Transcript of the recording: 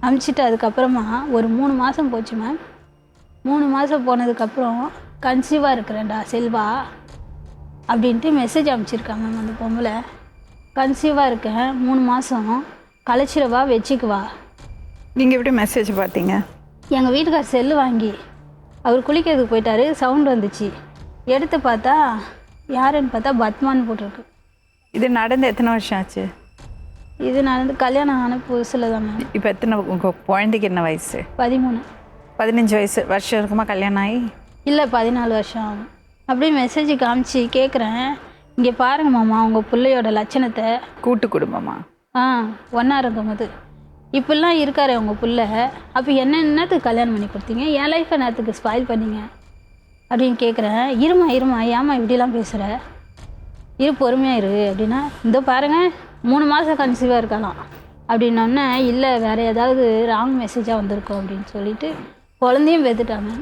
அனுப்பிச்சிட்டு அதுக்கப்புறமா ஒரு 3 மாதம் போச்சு மேம். 3 மாதம் போனதுக்கப்புறம் கன்சீவாக இருக்கிறேன்டா செல்வா அப்படின்ட்டு மெசேஜ் அனுப்பிச்சிருக்கா மேம் அந்த பொம்பளை. கன்சீவாக இருக்கேன் 3 மாதம் கழிச்சிடவா வச்சுக்குவா. நீங்கள் எப்படி மெசேஜ் பார்த்தீங்க? எங்கள் வீட்டுக்கார் செல்லு வாங்கி அவர் குளிக்கிறதுக்கு போயிட்டாரு. சவுண்ட் வந்துச்சு, எடுத்து பார்த்தா யாருன்னு பார்த்தா பத்மான்னு போட்டிருக்கு. இது நடந்து எத்தனை வருஷம் ஆச்சு? இது நடந்து கல்யாணம் ஆன புதுசில் தான் மேம். இப்போ எத்தனை உங்கள் குழந்தைக்கு என்ன வயசு? 13. 15 வயசு வருஷம் இருக்குமா கல்யாணம் ஆகி? இல்லை 14 வருஷம் ஆகும். அப்படியே மெசேஜ் காமிச்சு கேட்குறேன், இங்கே பாருங்க மாமா உங்கள் பிள்ளையோட லட்சணத்தை. கூட்டு குடும்பமா? ஒன்றா இருக்கும்போது இப்படிலாம் இருக்காரு உங்கள் பிள்ளை. அப்போ என்னத்துக்கு கல்யாணம் பண்ணி கொடுத்தீங்க, என் லைஃப்பை நேரத்துக்கு ஸ்பாயில் பண்ணீங்க அப்படின்னு கேட்குறேன். இருமா ஏமா இப்படிலாம் பேசுகிற, இரு பொறுமையாக இரு அப்படின்னா, இந்த பாருங்கள் 3 மாதம் கன்சீவாக இருக்கலாம் அப்படின்னோடனே, இல்லை வேறு ஏதாவது ராங் மெசேஜாக வந்திருக்கோம் அப்படின்னு சொல்லிட்டு குழந்தையும் பெற்றுட்டாங்க.